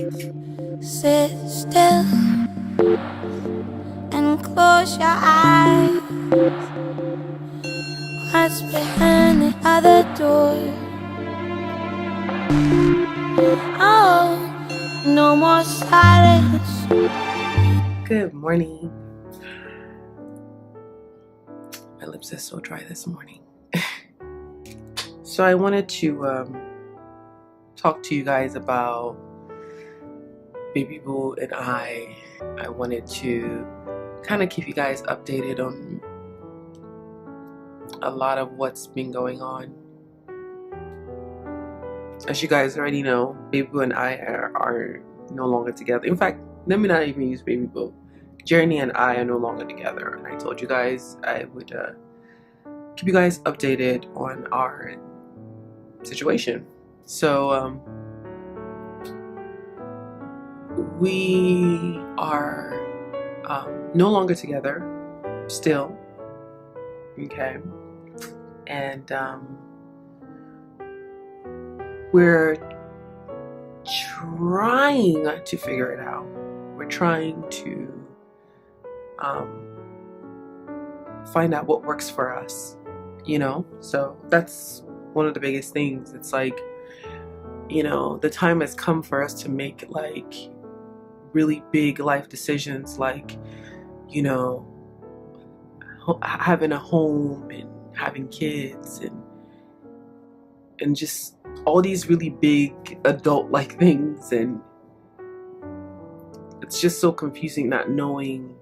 Sit still and close your eyes. What's behind the other door? Oh, no more silence. Good morning. My lips are so dry this morning. So I wanted to talk to you guys about Baby Boo and I. I wanted to kind of keep you guys updated on a lot of what's been going on. As you guys already know, Baby Boo and I are no longer together. In fact, let me not even use Baby Boo. Journey and I are no longer together, and I told you guys I would keep you guys updated on our situation. So we are no longer together still, okay, and we're trying to figure it out. We're trying to find out what works for us, so that's one of the biggest things. It's like, the time has come for us to make like really big life decisions, like having a home and having kids and just all these really big adult like things, and it's just so confusing not knowing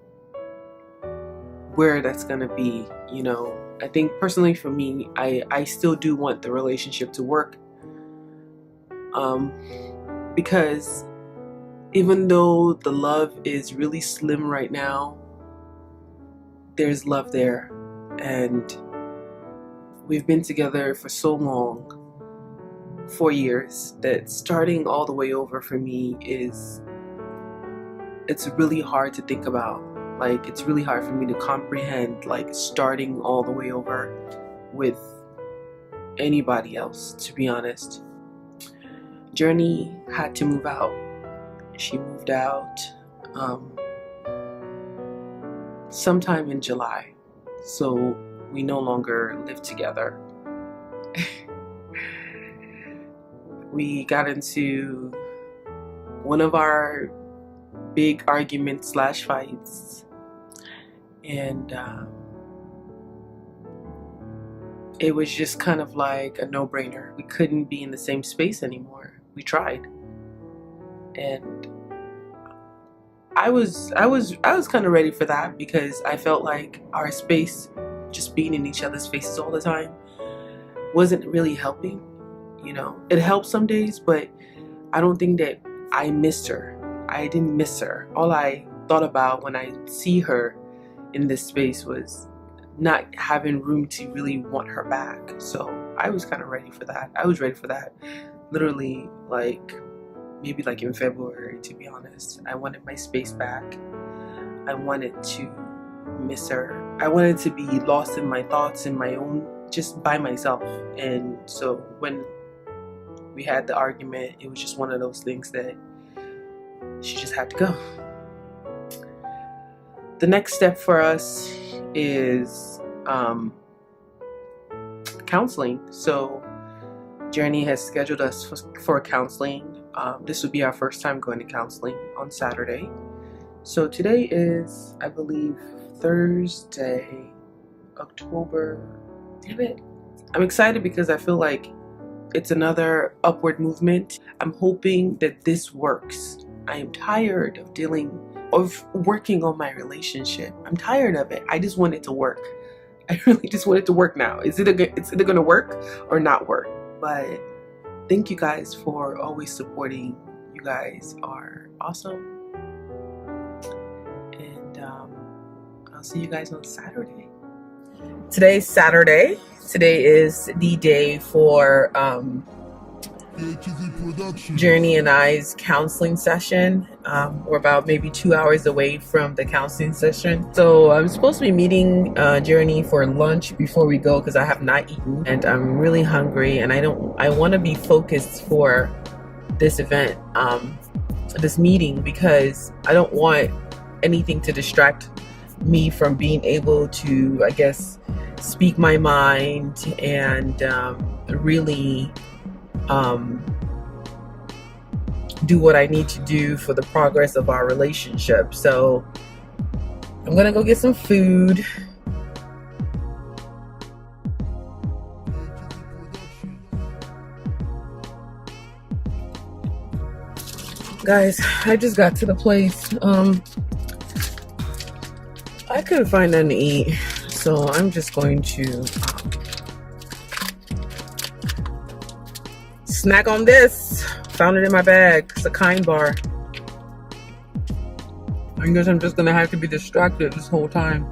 where that's gonna be. I think personally for me, I still do want the relationship to work, because even though the love is really slim right now, there's love there, and we've been together for so long, 4 years, that starting all the way over for me it's really hard to think about. Like, it's really hard for me to comprehend, like, starting all the way over with anybody else, to be honest. Journey had to move out. She moved out sometime in July, so we no longer live together. We got into one of our big arguments / fights, and it was just kind of like a no-brainer. We couldn't be in the same space anymore. We tried, and I was kind of ready for that, because I felt like our space, just being in each other's faces all the time, wasn't really helping. It helped some days, but I don't think that I missed her. I didn't miss her. All I thought about when I see her in this space was not having room to really want her back. So I was kind of ready for that. I was ready for that literally maybe in February, to be honest. I wanted my space back. I wanted to miss her. I wanted to be lost in my thoughts, in my own, just by myself. And so when we had the argument, it was just one of those things that she just had to go. The next step for us is counseling. So Journey has scheduled us for counseling. This would be our first time going to counseling on Saturday. So today is, I believe, Thursday, October. Damn it. I'm excited because I feel like it's another upward movement. I'm hoping that this works. I am tired of working on my relationship. I'm tired of it. I just want it to work. I really just want it to work now. It's either going to work or not work. But thank you guys for always supporting. You guys are awesome. And I'll see you guys on Saturday. Today's Saturday. Today is the day for Journey and I's counseling session. We're about maybe 2 hours away from the counseling session. So I'm supposed to be meeting Journey for lunch before we go, because I have not eaten and I'm really hungry, and I want to be focused for this event. this meeting because I don't want anything to distract me from being able to, I guess, speak my mind and really do what I need to do for the progress of our relationship. So I'm gonna go get some food. Guys, I just got to the place. I couldn't find nothing to eat, so I'm just going to snack on this. Found it in my bag. It's a Kind bar. I guess I'm just gonna have to be distracted this whole time.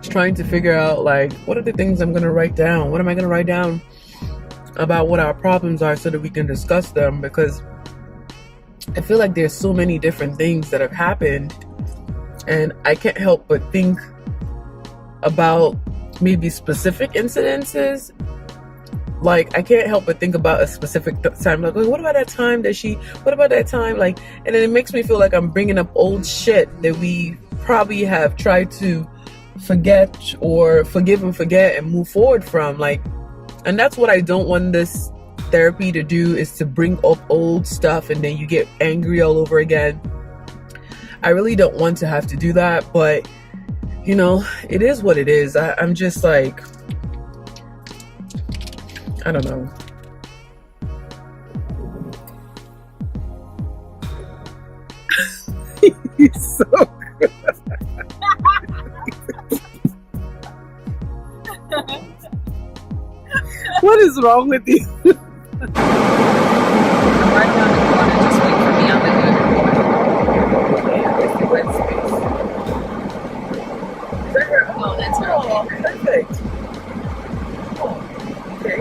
Just trying to figure out, like, what are the things I'm gonna write down? What am I gonna write down about what our problems are so that we can discuss them? Because I feel like there's so many different things that have happened, and I can't help but think about maybe specific incidences. Like, I can't help but think about a specific time. Like, what about that time that what about that time? Like, and then it makes me feel like I'm bringing up old shit that we probably have tried to forget or forgive and forget and move forward from. Like, and that's what I don't want this therapy to do, is to bring up old stuff and then you get angry all over again. I really don't want to have to do that, but you know, it is what it is. I'm just like, I don't know. He's so good. What is wrong with you? I'm right around the corner. Just wait for me. I'll let you in the corner. Oh, that's her. Oh, perfect. Okay.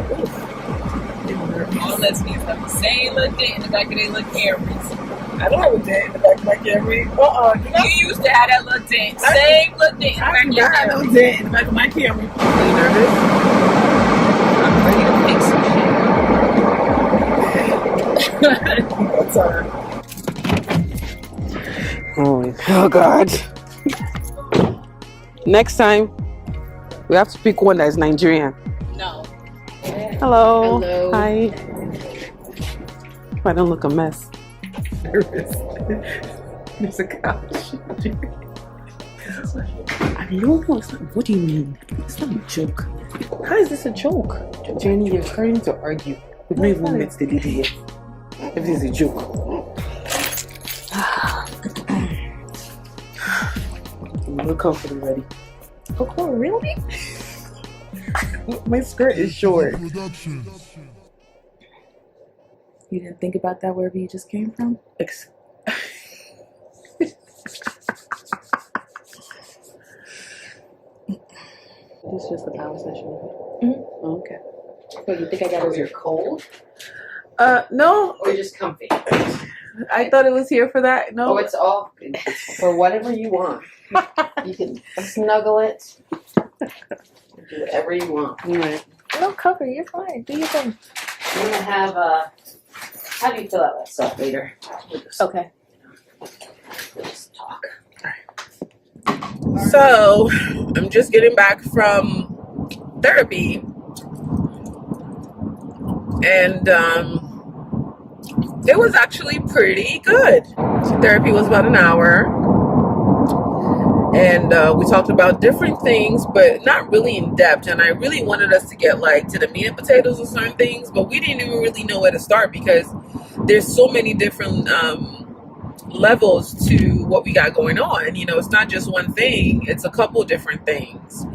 All lesbians have the same little dent in the back of their little Camrys. I don't have a dent in the back of my Camry. You used to have that little dent. Same little dent in the back of your I have Camry. no dent in the back of my Camry. Are you nervous? I'm ready to fix some shit. What's up? Oh God. Next time, we have to pick one that is Nigerian. No. Hello. Hello. Hi. I don't look a mess. Nervous. There's a couch. I know. It's not. What do you mean? It's not a joke. How is this a joke? Jenny, you're trying to argue. We've not even met the lady yet. If this is a joke. I'm comfortable already. Oh, really? My skirt is short. You didn't think about that wherever you just came from? This is just a power session. Mm-hmm. Oh, okay. What, you think I got it? You're cold? No. Or just comfy? I thought it was here for that. No. Oh, it's all for whatever you want. You can snuggle it. Do whatever you want. Right. No cover, you're fine. Do your thing. I'm gonna have how do you fill out that stuff later? Okay. We'll just talk. So, I'm just getting back from therapy, and it was actually pretty good. So therapy was about an hour, and we talked about different things, but not really in depth. And I really wanted us to get like to the meat and potatoes of certain things, but we didn't even really know where to start because there's so many different levels to what we got going on. You know, it's not just one thing, it's a couple different things.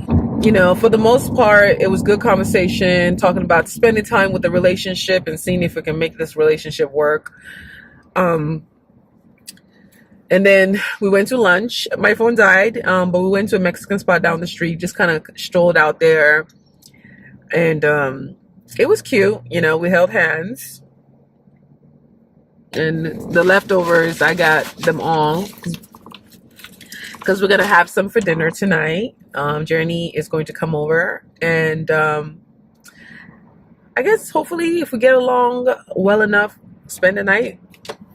You know, for the most part, it was good conversation, talking about spending time with the relationship and seeing if we can make this relationship work. And then we went to lunch. My phone died, but we went to a Mexican spot down the street, just kind of strolled out there. And it was cute. You know, we held hands. And the leftovers, I got them all because we're going to have some for dinner tonight. Journey is going to come over. And I I guess hopefully if we get along well enough, spend the night.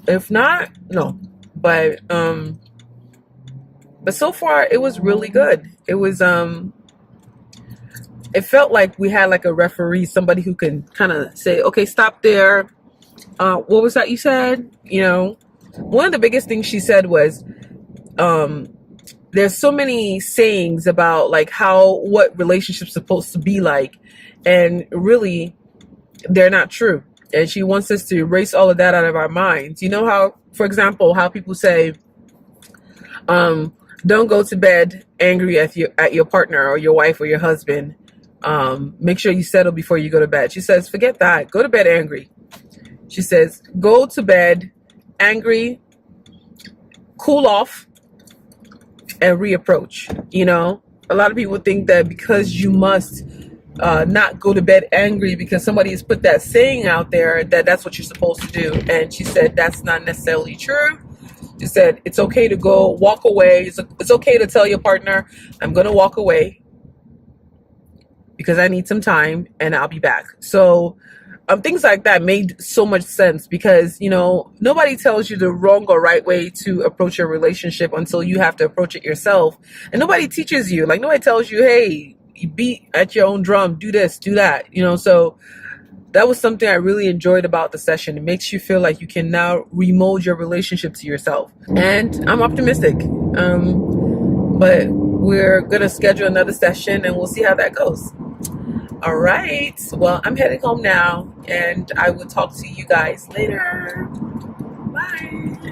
If not, no. But so far it was really good. It was it felt like we had like a referee, somebody who can kind of say, okay, stop there. What was that you said? You know, one of the biggest things she said was, there's so many sayings about like what relationships supposed to be like, and really they're not true. And she wants us to erase all of that out of our minds. You know how, for example, how people say, don't go to bed angry at your partner or your wife or your husband. Make sure you settle before you go to bed. She says, forget that. Go to bed angry. She says, go to bed angry, cool off, and reapproach. You know, a lot of people think that because you must not go to bed angry because somebody has put that saying out there that's what you're supposed to do. And she said that's not necessarily true. She said it's okay to go walk away. It's okay to tell your partner, I'm going to walk away because I need some time and I'll be back. So things like that made so much sense because, you know, nobody tells you the wrong or right way to approach your relationship until you have to approach it yourself. And nobody teaches you. Like, nobody tells you, hey, you beat at your own drum, do this, do that, you know. So that was something I really enjoyed about the session. It makes you feel like you can now remold your relationship to yourself. And I'm optimistic. But we're going to schedule another session and we'll see how that goes. All right. Well, I'm heading home now and I will talk to you guys later. Bye.